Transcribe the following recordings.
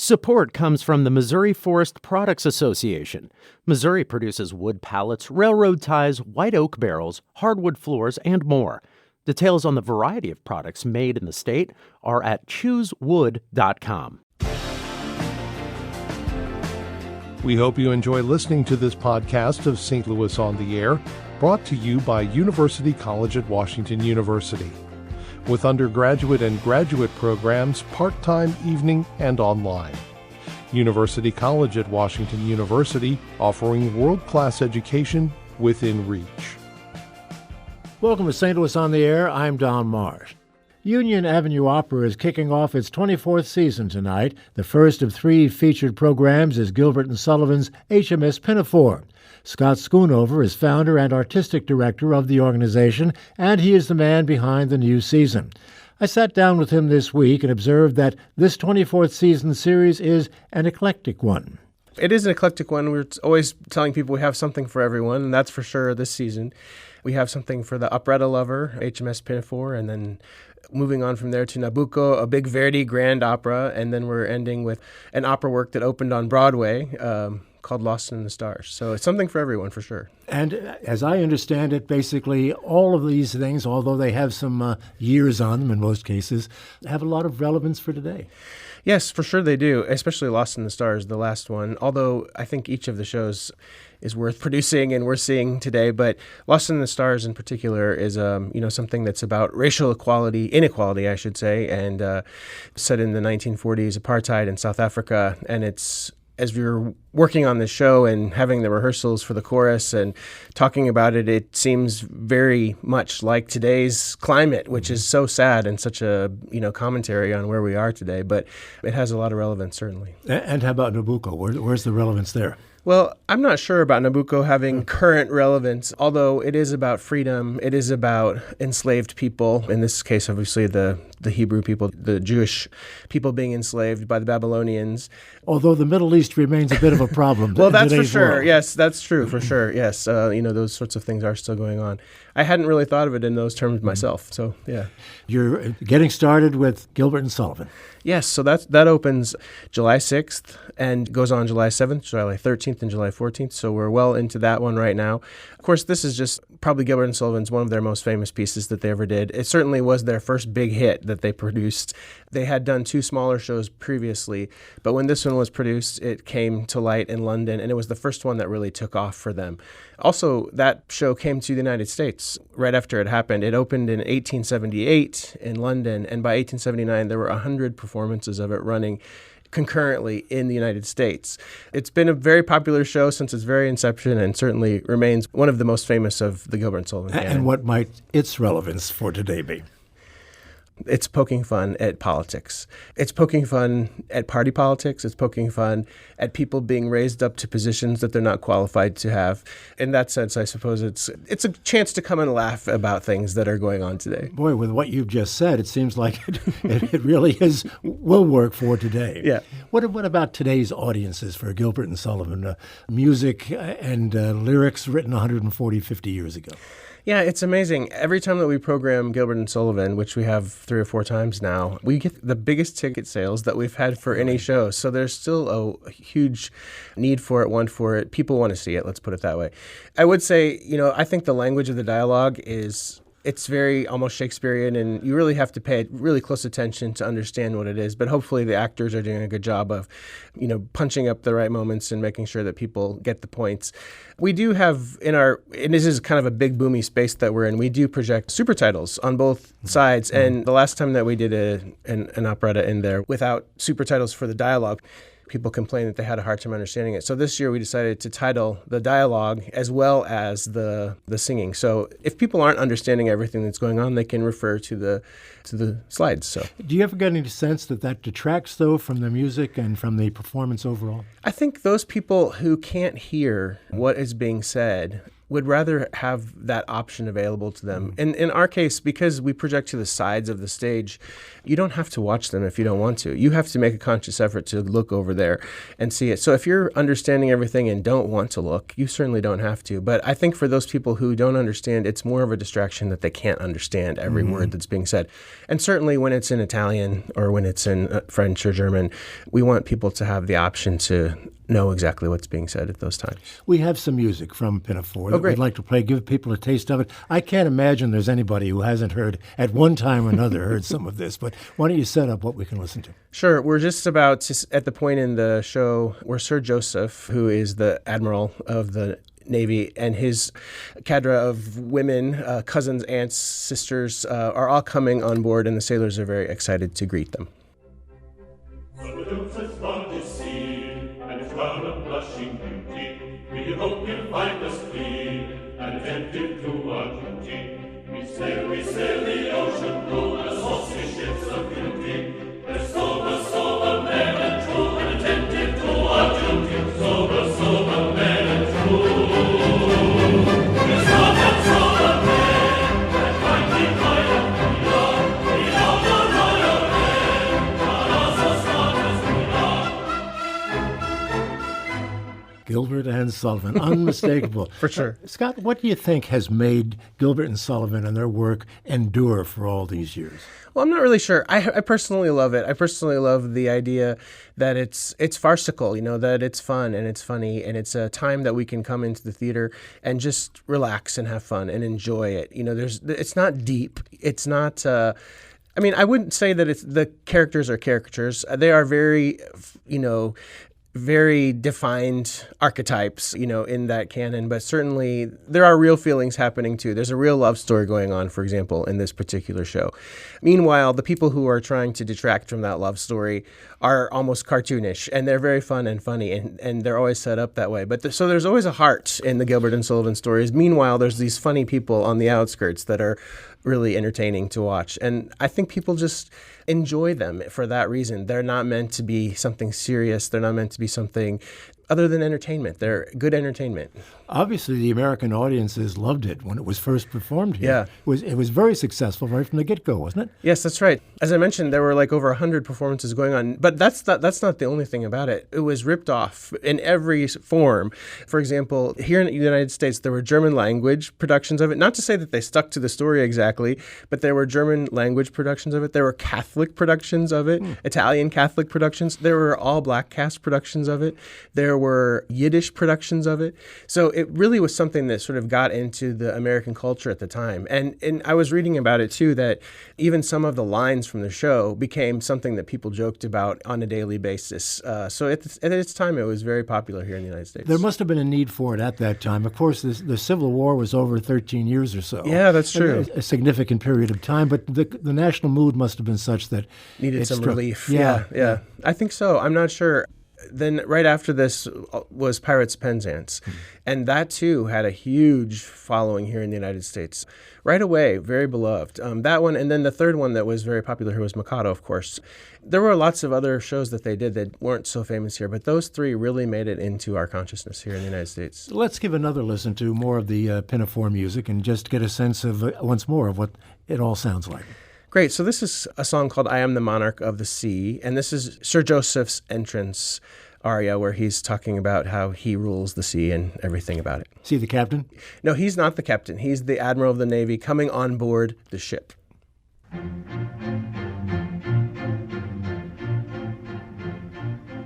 Support comes from the Missouri Forest Products Association. Missouri produces wood pallets, railroad ties, white oak barrels, hardwood floors, and more. Details on the variety of products made in the state are at choosewood.com. We hope you enjoy listening to this podcast of St. Louis on the Air, brought to you by University College at Washington University. With undergraduate and graduate programs, part-time, evening, and online. University College at Washington University, offering world-class education within reach. Welcome to St. Louis on the Air. I'm Don Marsh. Union Avenue Opera is kicking off its 24th season tonight. The first of three featured programs is Gilbert and Sullivan's H.M.S. Pinafore. Scott Schoonover is founder and artistic director of the organization, and he is the man behind the new season. I sat down with him this week and observed that this 24th season series is an eclectic one. It is an eclectic one. We're always telling people we have something for everyone, and that's for sure this season. We have something for the operetta lover, H.M.S. Pinafore, and then moving on from there to Nabucco, a big Verdi grand opera, and then we're ending with an opera work that opened on Broadway, called Lost in the Stars. So it's something for everyone, for sure. And as I understand it, basically all of these things, although they have some years on them in most cases, have a lot of relevance for today. Yes, for sure they do, especially Lost in the Stars, the last one. Although I think each of the shows is worth producing and we're seeing today. But Lost in the Stars in particular is something that's about racial inequality, I should say, and set in the 1940s, apartheid in South Africa. And it's, as we were working on this show and having the rehearsals for the chorus and talking about it, it seems very much like today's climate, which is so sad and such a commentary on where we are today. But it has a lot of relevance, certainly. And how about Nabucco? Where's the relevance there? Well, I'm not sure about Nabucco having current relevance, although it is about freedom. It is about enslaved people. In this case, obviously, the Hebrew people, the Jewish people being enslaved by the Babylonians. Although the Middle East remains a bit of a problem. Well, that's for sure. World. Yes, that's true, for sure. Yes, those sorts of things are still going on. I hadn't really thought of it in those terms myself, so yeah. You're getting started with Gilbert and Sullivan. Yes, so that opens July 6th and goes on July 7th, July 13th, and July 14th, so we're well into that one right now. Of course, this is just probably Gilbert and Sullivan's one of their most famous pieces that they ever did. It certainly was their first big hit that they produced. They had done two smaller shows previously, but when this one was produced, it came to light in London, and it was the first one that really took off for them. Also, that show came to the United States right after it happened. It opened in 1878 in London, and by 1879, there were 100 performances of it running concurrently in the United States. It's been a very popular show since its very inception and certainly remains one of the most famous of the Gilbert and Sullivan canon. And what might its relevance for today be? It's poking fun at politics. It's poking fun at party politics. It's poking fun at people being raised up to positions that they're not qualified to have. In that sense, I suppose it's a chance to come and laugh about things that are going on today. Boy, with what you've just said, it seems like it really will work for today. Yeah. What about today's audiences for Gilbert and Sullivan? Music and lyrics written 50 years ago. Yeah, it's amazing. Every time that we program Gilbert and Sullivan, which we have 3 or 4 times now, we get the biggest ticket sales that we've had for any show. So there's still a huge need for it, want for it. People want to see it, let's put it that way. I would say, I think the language of the dialogue it's very almost Shakespearean, and you really have to pay really close attention to understand what it is. But hopefully the actors are doing a good job of, punching up the right moments and making sure that people get the points. We do have and this is kind of a big boomy space that we're in, we do project super titles on both sides. And the last time that we did an operetta in there without super titles for the dialogue, people complained that they had a hard time understanding it. So this year we decided to title the dialogue as well as the singing. So if people aren't understanding everything that's going on, they can refer to the slides. So do you ever get any sense that detracts, though, from the music and from the performance overall? I think those people who can't hear what is being said would rather have that option available to them. And in our case, because we project to the sides of the stage, you don't have to watch them if you don't want to. You have to make a conscious effort to look over there and see it. So if you're understanding everything and don't want to look, you certainly don't have to. But I think for those people who don't understand, it's more of a distraction that they can't understand every word that's being said. And certainly when it's in Italian or when it's in French or German, we want people to have the option to know exactly what's being said at those times. We have some music from Pinafore that great. we'd like to play, give people a taste of it. I can't imagine there's anybody who hasn't heard, at one time or another, heard some of this, but why don't you set up what we can listen to? Sure. We're just about to, at the point in the show where Sir Joseph, who is the admiral of the Navy, and his cadre of women, cousins, aunts, sisters, are all coming on board, and the sailors are very excited to greet them. We hope you'll find us clean and attentive to our duty. We sail the ocean blue as saucy ships of beauty. We're sober men and true and attentive to our duty. Sober men and true. We're sober men and mighty loyal we are. We are the royal men, not us as smart as we are. Gilbert and Sullivan, unmistakable. For sure. Scott, what do you think has made Gilbert and Sullivan and their work endure for all these years? Well, I'm not really sure. I personally love it. I personally love the idea that it's farcical, that it's fun and it's funny, and it's a time that we can come into the theater and just relax and have fun and enjoy it. It's not deep. It's not. I wouldn't say that the characters are caricatures. They are very, very defined archetypes, in that canon, but certainly there are real feelings happening too. There's a real love story going on, for example, in this particular show. Meanwhile, the people who are trying to detract from that love story are almost cartoonish, and they're very fun and funny, and they're always set up that way. But so there's always a heart in the Gilbert and Sullivan stories. Meanwhile, there's these funny people on the outskirts that are really entertaining to watch. And I think people just enjoy them for that reason. They're not meant to be something serious. They're not meant to be something other than entertainment. They're good entertainment. Obviously, the American audiences loved it when it was first performed here. Yeah. It was very successful right from the get-go, wasn't it? Yes, that's right. As I mentioned, there were like over 100 performances going on, but that's not the only thing about it. It was ripped off in every form. For example, here in the United States, there were German language productions of it. Not to say that they stuck to the story exactly, but there were German language productions of it. There were Catholic productions of it, Italian Catholic productions. There were all black cast productions of it. There were Yiddish productions of it. So it really was something that sort of got into the American culture at the time. And I was reading about it too, that even some of the lines from the show became something that people joked about on a daily basis. So at its time, it was very popular here in the United States. There must have been a need for it at that time. Of course, the Civil War was over 13 years or so. Yeah, that's true. A significant period of time, but the national mood must have been such that needed some relief. Yeah. I think so. I'm not sure. Then right after this was Pirates, Penzance. And that too had a huge following here in the United States. Right away, very beloved. That one, and then the third one that was very popular here was Mikado, of course. There were lots of other shows that they did that weren't so famous here, but those three really made it into our consciousness here in the United States. Let's give another listen to more of the Pinafore music and just get a sense of, once more, of what it all sounds like. Great. So this is a song called I Am the Monarch of the Sea, and this is Sir Joseph's entrance aria where he's talking about how he rules the sea and everything about it. See the captain? No, he's not the captain. He's the admiral of the Navy coming on board the ship.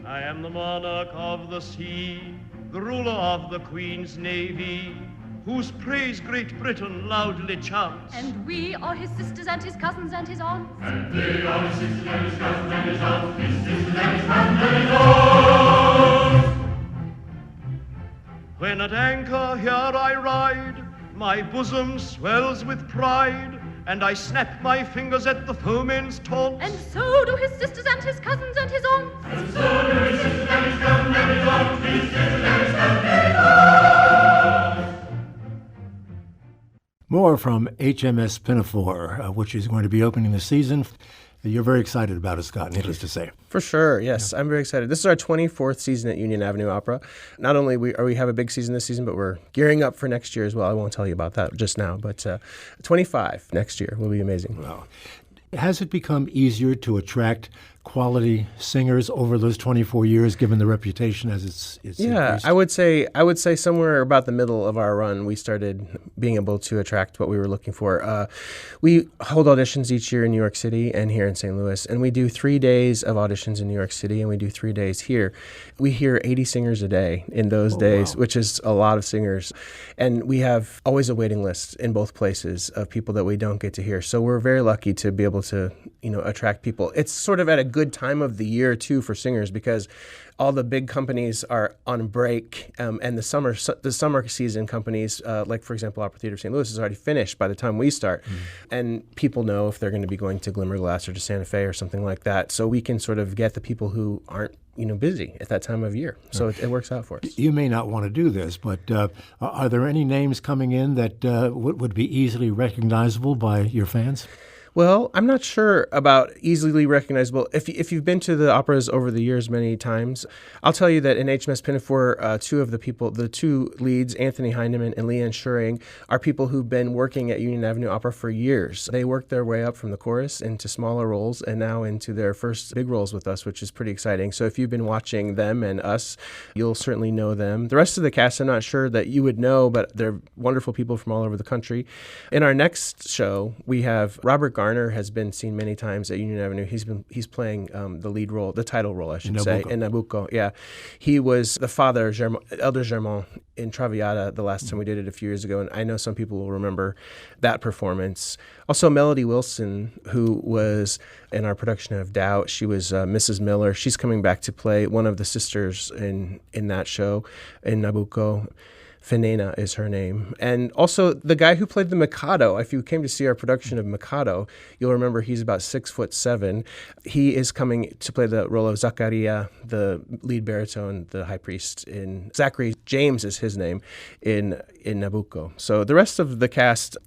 I am the monarch of the sea, the ruler of the Queen's Navy, whose praise Great Britain loudly chants. And we are his sisters and his cousins and his aunts. And they are his sisters and his cousins and his aunts, his sisters and his cousins and his aunts. When at anchor here I ride, my bosom swells with pride, and I snap my fingers at the foeman's taunts. And so do his sisters and his cousins and his aunts. And so do his sisters and his cousins and his aunts, his sisters and his cousins and his aunts. More from H.M.S. Pinafore, which is going to be opening the season. You're very excited about it, Scott, needless to say. For sure, yes. I'm very excited. This is our 24th season at Union Avenue Opera. Not only we have a big season this season, but we're gearing up for next year as well. I won't tell you about that just now, but 25 next year will be amazing. Wow. Has it become easier to attract quality singers over those 24 years, given the reputation as it's Yeah, increased? I would say somewhere about the middle of our run, we started being able to attract what we were looking for. We hold auditions each year in New York City and here in St. Louis, and we do 3 days of auditions in New York City, and we do 3 days here. We hear 80 singers a day in those days, wow. which is a lot of singers. And we have always a waiting list in both places of people that we don't get to hear. So we're very lucky to be able to, attract people. It's sort of at a good time of the year, too, for singers, because all the big companies are on break, and the summer season companies, like, for example, Opera Theater of St. Louis is already finished by the time we start. And people know if they're going to be going to Glimmerglass or to Santa Fe or something like that. So we can sort of get the people who aren't busy at that time of year. So it works out for us. You may not want to do this, but are there any names coming in that would be easily recognizable by your fans? Well, I'm not sure about easily recognizable. If you've been to the operas over the years many times, I'll tell you that in H.M.S. Pinafore, the two leads, Anthony Heinemann and Leanne Schuring, are people who've been working at Union Avenue Opera for years. They worked their way up from the chorus into smaller roles and now into their first big roles with us, which is pretty exciting. So if you've been watching them and us, you'll certainly know them. The rest of the cast, I'm not sure that you would know, but they're wonderful people from all over the country. In our next show, we have Robert Garner has been seen many times at Union Avenue. He's playing the lead role, the title role, I should say, in Nabucco. Yeah, he was the father, Elder Germain, in Traviata the last time we did it a few years ago, and I know some people will remember that performance. Also, Melody Wilson, who was in our production of Doubt, she was Mrs. Miller. She's coming back to play one of the sisters in that show in Nabucco. Fenena is her name. And also the guy who played the Mikado, if you came to see our production of Mikado, you'll remember he's about 6'7". He is coming to play the role of Zachariah, the lead baritone, the high priest in Zachary James is his name in Nabucco. So the rest of the cast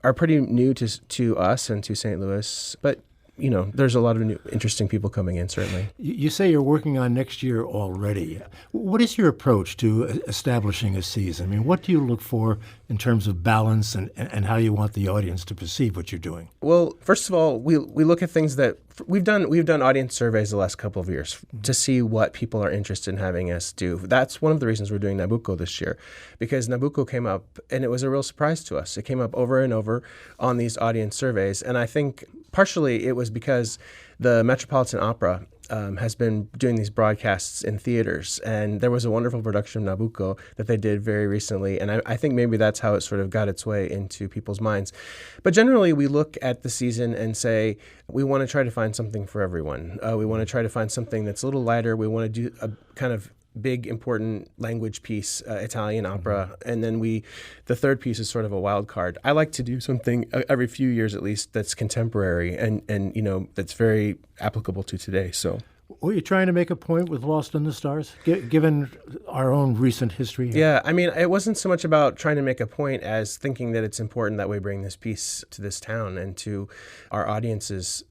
are pretty new to us and to St. Louis, but there's a lot of new, interesting people coming in, certainly. You say you're working on next year already. What is your approach to establishing a season? I mean, what do you look for in terms of balance and how you want the audience to perceive what you're doing? Well, first of all, we look at things that we've done audience surveys the last couple of years to see what people are interested in having us do. That's one of the reasons we're doing Nabucco this year, because Nabucco came up and it was a real surprise to us. It came up over and over on these audience surveys, and I think partially it was because the Metropolitan Opera has been doing these broadcasts in theaters, and there was a wonderful production of Nabucco that they did very recently, and I think maybe that's how it sort of got its way into people's minds. But generally, we look at the season and say, we want to try to find something for everyone. We want to try to find something that's a little lighter. We want to do a kind of big, important language piece, Italian opera, and then the third piece is sort of a wild card. I like to do something every few years at least that's contemporary and that's very applicable to today. So, were you trying to make a point with Lost in the Stars, given our own recent history here? Yeah, I mean, it wasn't so much about trying to make a point as thinking that it's important that we bring this piece to this town and to our audiences.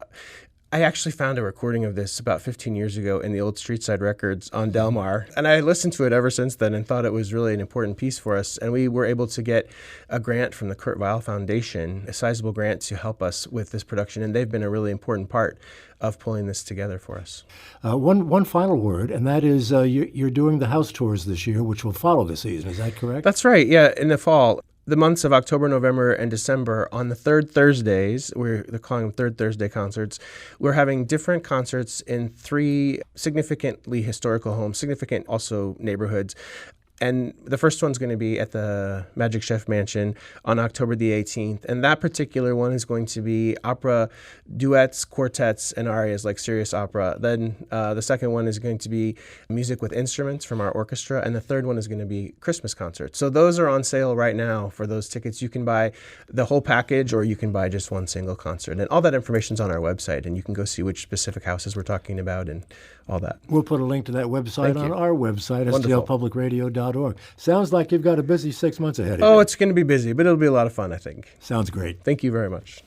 I actually found a recording of this about 15 years ago in the old Streetside Records on Del Mar, and I listened to it ever since then and thought it was really an important piece for us. And we were able to get a grant from the Kurt Weill Foundation, a sizable grant to help us with this production, and they've been a really important part of pulling this together for us. One final word, and that is you're doing the house tours this year, which will follow the season. Is that correct? That's right, yeah, in the fall. The months of October, November, and December, on the third Thursdays, they're calling them Third Thursday concerts, we're having different concerts in 3 significantly historical homes, significant also neighborhoods. And the first one's going to be at the Magic Chef Mansion on October the 18th. And that particular one is going to be opera duets, quartets, and arias like serious opera. Then the second one is going to be music with instruments from our orchestra. And the third one is going to be Christmas concerts. So those are on sale right now for those tickets. You can buy the whole package or you can buy just one single concert. And all that information's on our website. And you can go see which specific houses we're talking about and all that. We'll put a link to that website on our website, stlpublicradio.org. Sounds like you've got a busy 6 months ahead of you. Oh, it's going to be busy, but it'll be a lot of fun, I think. Sounds great. Thank you very much.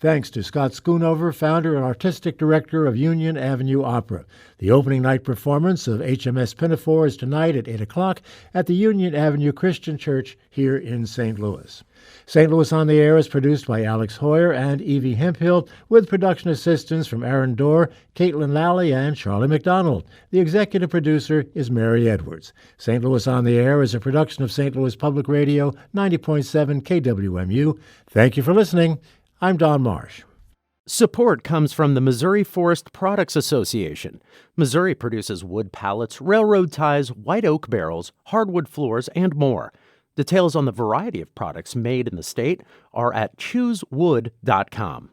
Thanks to Scott Schoonover, founder and artistic director of Union Avenue Opera. The opening night performance of H.M.S. Pinafore is tonight at 8 o'clock at the Union Avenue Christian Church here in St. Louis. St. Louis on the Air is produced by Alex Hoyer and Evie Hemphill, with production assistance from Aaron Dorr, Caitlin Lally, and Charlie McDonald. The executive producer is Mary Edwards. St. Louis on the Air is a production of St. Louis Public Radio, 90.7 KWMU. Thank you for listening. I'm Don Marsh. Support comes from the Missouri Forest Products Association. Missouri produces wood pallets, railroad ties, white oak barrels, hardwood floors, and more. Details on the variety of products made in the state are at choosewood.com.